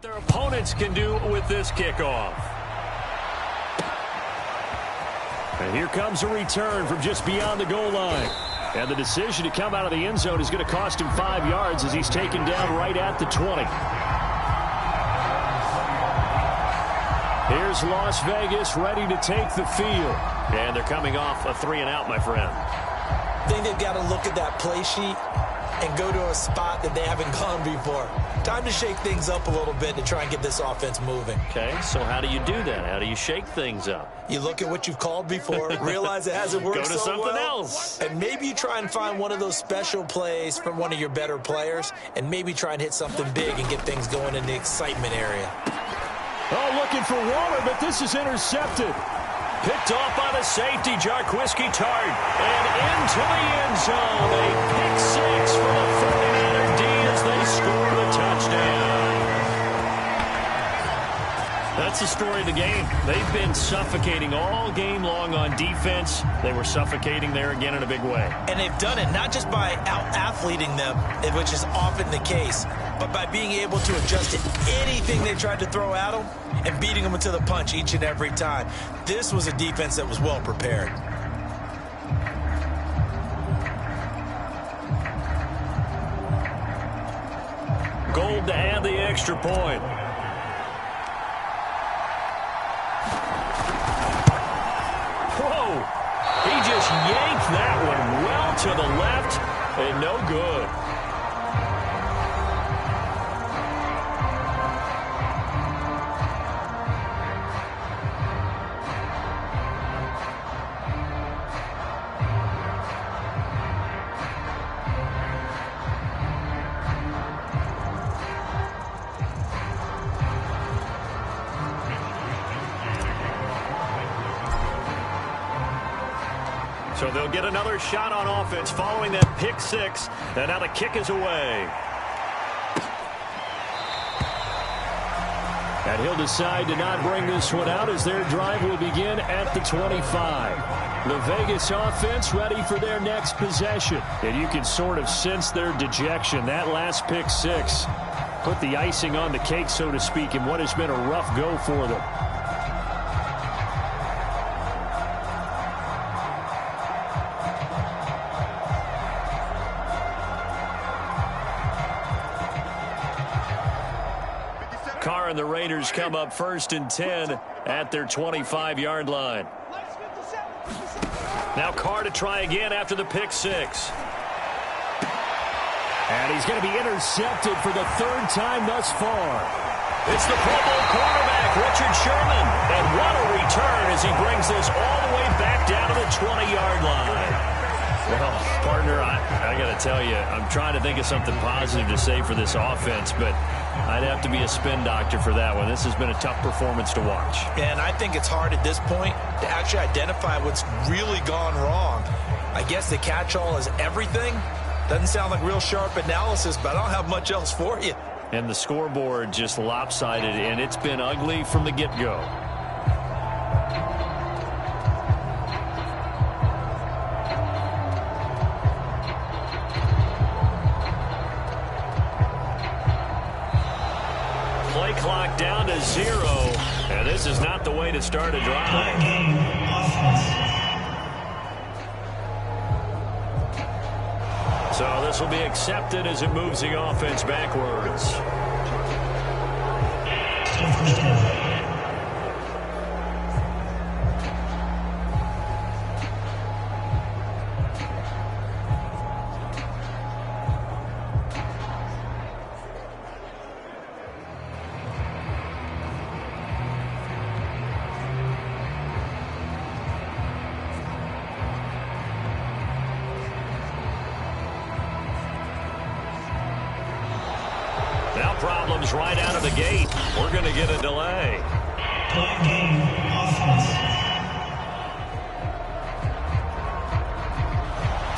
[SPEAKER 1] What their opponents can do with this kickoff. And here comes a return from just beyond the goal line. And the decision to come out of the end zone is going to cost him 5 yards as he's taken down right at the 20. Here's Las Vegas ready to take the field. And they're coming off a 3-and-out, my friend.
[SPEAKER 2] I think they've got to look at that play sheet and go to a spot that they haven't gone before. Time to shake things up a little bit to try and get this offense moving.
[SPEAKER 1] Okay, so how do you do that? How do you shake things up?
[SPEAKER 2] You look at what you've called before, realize it hasn't worked so well.
[SPEAKER 1] Go to something else.
[SPEAKER 2] And maybe you try and find one of those special plays from one of your better players, and maybe try and hit something big and get things going in the excitement area.
[SPEAKER 3] Oh, looking for Waller, but this is intercepted.
[SPEAKER 1] Picked off by the safety, Jarquiski Tart. And into the end zone. A pick six from a 49er D as they score the touchdown. That's the story of the game. They've been suffocating all game long on defense. They were suffocating there again in a big way.
[SPEAKER 2] And they've done it not just by out-athleting them, which is often the case, but by being able to adjust to anything they tried to throw at them and beating them to the punch each and every time. This was a defense that was well prepared.
[SPEAKER 1] Gold to add the extra point. Whoa! He just yanked that one well to the left and no good. So they'll get another shot on offense following that pick six. And now the kick is away.
[SPEAKER 3] And he'll decide to not bring this one out as their drive will begin at the 25. The Vegas offense ready for their next possession. And you can sort of sense their dejection. That last pick six put the icing on the cake, so to speak, in what has been a rough go for them.
[SPEAKER 1] Carr and the Raiders come up 1st and 10 at their 25-yard line. Now Carr to try again after the pick six.
[SPEAKER 3] And he's going to be intercepted for the 3rd time thus far.
[SPEAKER 1] It's the Pro Bowl quarterback, Richard Sherman. And what a return as he brings this all the way back down to the 20-yard line. Well, partner, I got to tell you, I'm trying to think of something positive to say for this offense, but I'd have to be a spin doctor for that one. This has been a tough performance to watch.
[SPEAKER 2] And I think it's hard at this point to actually identify what's really gone wrong. I guess the catch-all is everything. Doesn't sound like real sharp analysis, but I don't have much else for you.
[SPEAKER 1] And the scoreboard just lopsided, and it's been ugly from the get-go. Play clock down to 0, and this is not the way to start a drive. So this will be accepted as it moves the offense backwards. Now problems right out of the gate. We're going to get a delay.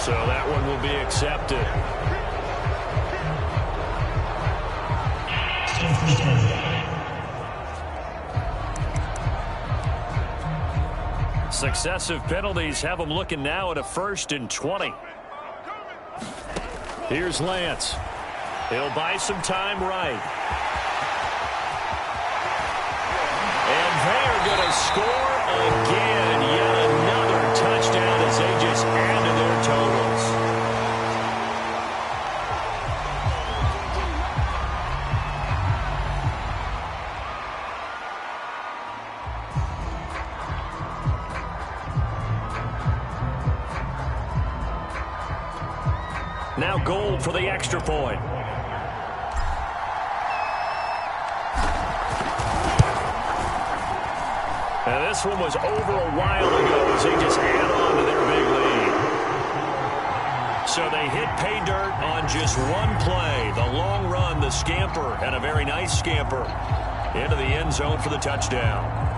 [SPEAKER 1] So that one will be accepted. Successive penalties have them looking now at a 1st and 20. Here's Lance. He'll buy some time right. they're going to score again. Yet another touchdown as they just add to their totals. Now Gold for the extra point. And this one was over a while ago as they just add on to their big lead. So they hit pay dirt on just one play. The long run, the scamper, and a very nice scamper into the end zone for the touchdown.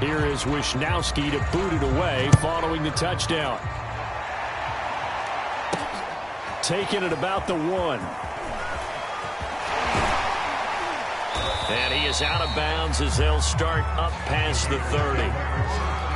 [SPEAKER 1] Here is Wisnowski to boot it away following the touchdown. Taking it about the 1. And he is out of bounds as they'll start up past the 30.